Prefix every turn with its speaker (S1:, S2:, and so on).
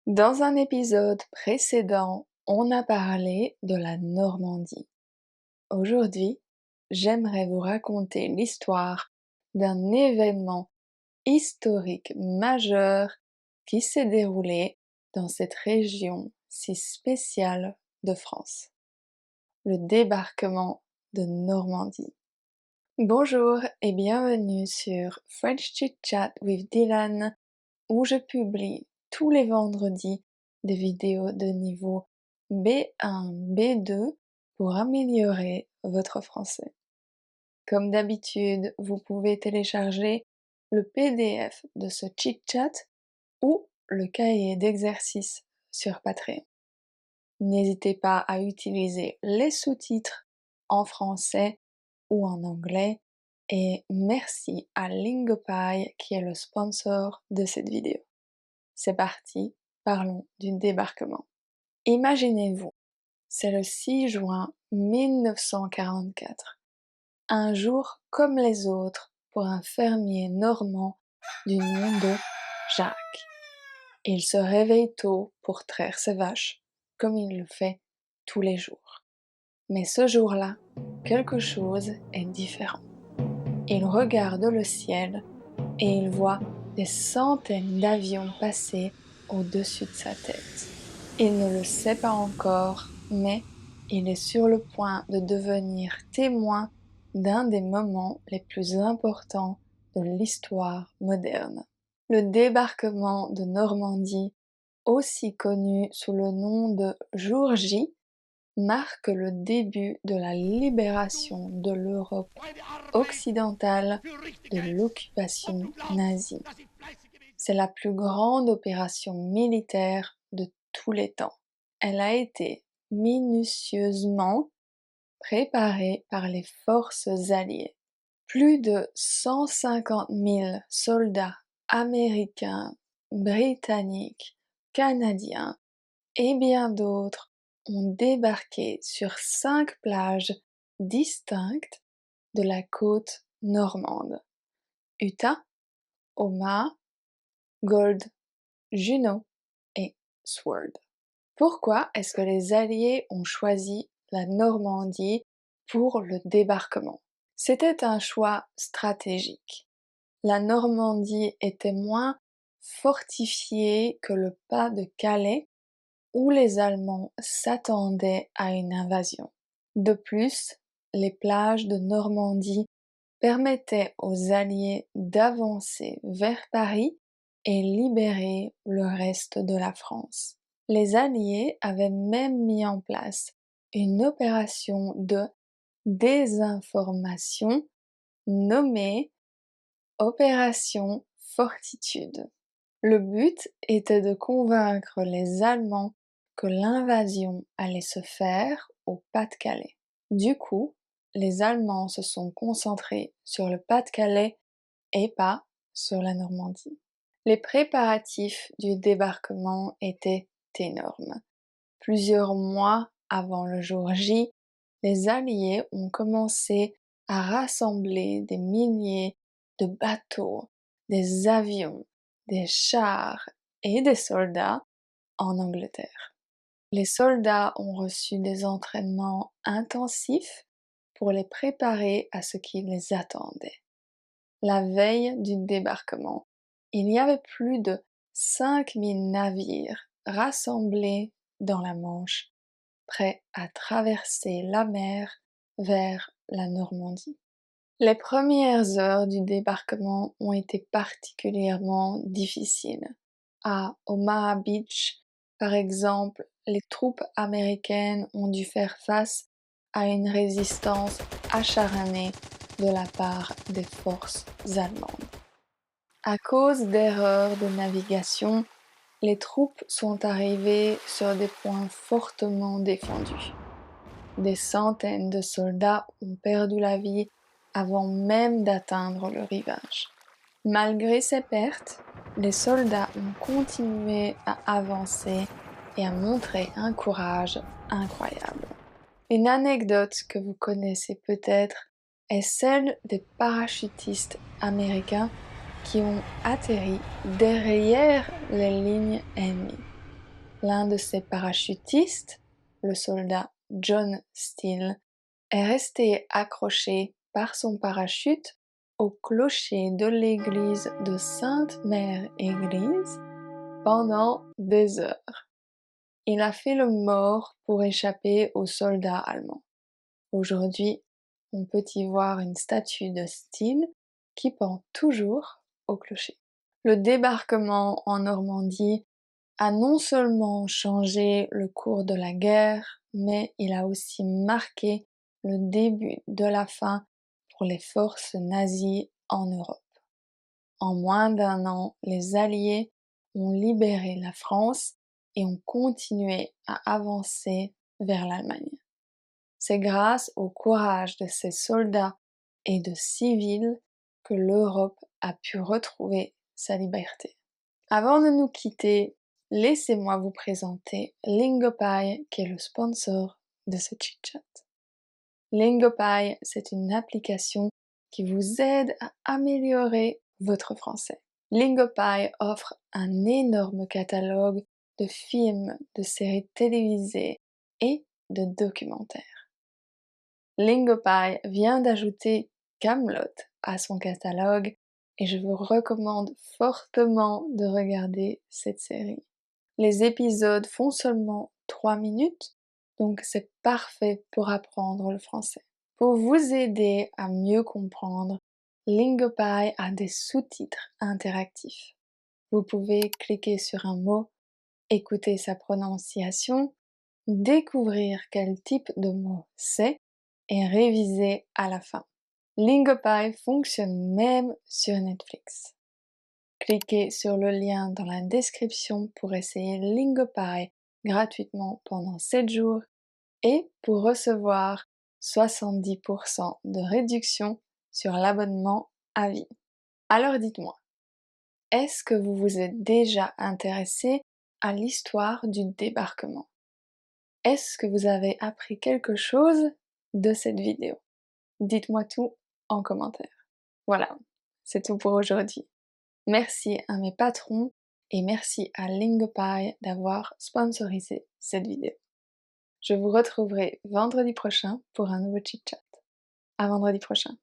S1: Dans un épisode précédent, on a parlé de la Normandie. Aujourd'hui, j'aimerais vous raconter l'histoire d'un événement historique majeur qui s'est déroulé dans cette région si spéciale de France. Le débarquement de Normandie. Bonjour et bienvenue sur French Chit Chat with Dylan, où je publie tous les vendredis des vidéos de niveau B1, B2 pour améliorer votre français. Comme d'habitude, vous pouvez télécharger le PDF de ce chit-chat ou le cahier d'exercices sur Patreon. N'hésitez pas à utiliser les sous-titres en français ou en anglais et merci à Lingopie qui est le sponsor de cette vidéo. C'est parti, parlons du débarquement. Imaginez-vous, c'est le 6 juin 1944, un jour comme les autres pour un fermier normand du nom de Jacques. Il se réveille tôt pour traire ses vaches, comme il le fait tous les jours. Mais ce jour-là, quelque chose est différent. Il regarde le ciel et il voit des centaines d'avions passer au-dessus de sa tête. Il ne le sait pas encore, mais il est sur le point de devenir témoin d'un des moments les plus importants de l'histoire moderne. Le débarquement de Normandie, aussi connu sous le nom de Jour J, marque le début de la libération de l'Europe occidentale de l'occupation nazie. C'est la plus grande opération militaire de tous les temps. Elle a été minutieusement préparée par les forces alliées. Plus de 150 000 soldats américains, britanniques, canadiens et bien d'autres ont débarqué sur 5 plages distinctes de la côte normande: Utah, Omaha, Gold, Juno et Sword. Pourquoi est-ce que les Alliés ont choisi la Normandie pour le débarquement? C'était un choix stratégique. La Normandie était moins fortifiée que le pas de Calais, où les Allemands s'attendaient à une invasion. De plus, les plages de Normandie permettaient aux Alliés d'avancer vers Paris et libérer le reste de la France. Les Alliés avaient même mis en place une opération de désinformation nommée Opération Fortitude. Le but était de convaincre les Allemands que l'invasion allait se faire au Pas-de-Calais. Du coup, les Allemands se sont concentrés sur le Pas-de-Calais et pas sur la Normandie. Les préparatifs du débarquement étaient énormes. Plusieurs mois avant le jour J, les Alliés ont commencé à rassembler des milliers de bateaux, des avions, des chars et des soldats en Angleterre. Les soldats ont reçu des entraînements intensifs pour les préparer à ce qui les attendait. La veille du débarquement, il y avait plus de 5000 navires rassemblés dans la Manche, prêts à traverser la mer vers la Normandie. Les premières heures du débarquement ont été particulièrement difficiles. À Omaha Beach, par exemple, les troupes américaines ont dû faire face à une résistance acharnée de la part des forces allemandes. À cause d'erreurs de navigation, les troupes sont arrivées sur des points fortement défendus. Des centaines de soldats ont perdu la vie avant même d'atteindre le rivage. Malgré ces pertes, les soldats ont continué à avancer et à montrer un courage incroyable. Une anecdote que vous connaissez peut-être est celle des parachutistes américains qui ont atterri derrière les lignes ennemies. l'un de ses parachutistes, le soldat John Steele, est resté accroché par son parachute au clocher de l'église de Sainte-Mère-Église pendant des heures. Il a fait le mort pour échapper aux soldats allemands. Aujourd'hui, on peut y voir une statue de Steele qui pend toujours au clocher. Le débarquement en Normandie a non seulement changé le cours de la guerre, mais il a aussi marqué le début de la fin pour les forces nazies en Europe. En moins d'un an, les Alliés ont libéré la France et ont continué à avancer vers l'Allemagne. C'est grâce au courage de ces soldats et de civils que l'Europe a pu retrouver sa liberté. Avant de nous quitter, laissez-moi vous présenter Lingopie qui est le sponsor de ce chit-chat. Lingopie, c'est une application qui vous aide à améliorer votre français. Lingopie offre un énorme catalogue de films, de séries télévisées et de documentaires. Lingopie vient d'ajouter Kaamelott à son catalogue et je vous recommande fortement de regarder cette série. Les épisodes font seulement 3 minutes, donc c'est parfait pour apprendre le français. Pour vous aider à mieux comprendre, Lingopie a des sous-titres interactifs. Vous pouvez cliquer sur un mot, écouter sa prononciation, découvrir quel type de mot c'est et réviser à la fin. Lingopie fonctionne même sur Netflix. Cliquez sur le lien dans la description pour essayer Lingopie gratuitement pendant 7 jours et pour recevoir 70% de réduction sur l'abonnement à vie. Alors dites-moi, est-ce que vous vous êtes déjà intéressé à l'histoire du débarquement? Est-ce que vous avez appris quelque chose de cette vidéo? Dites-moi tout en commentaire. Voilà, c'est tout pour aujourd'hui. Merci à mes patrons et merci à Lingopie d'avoir sponsorisé cette vidéo. Je vous retrouverai vendredi prochain pour un nouveau chit-chat. À vendredi prochain.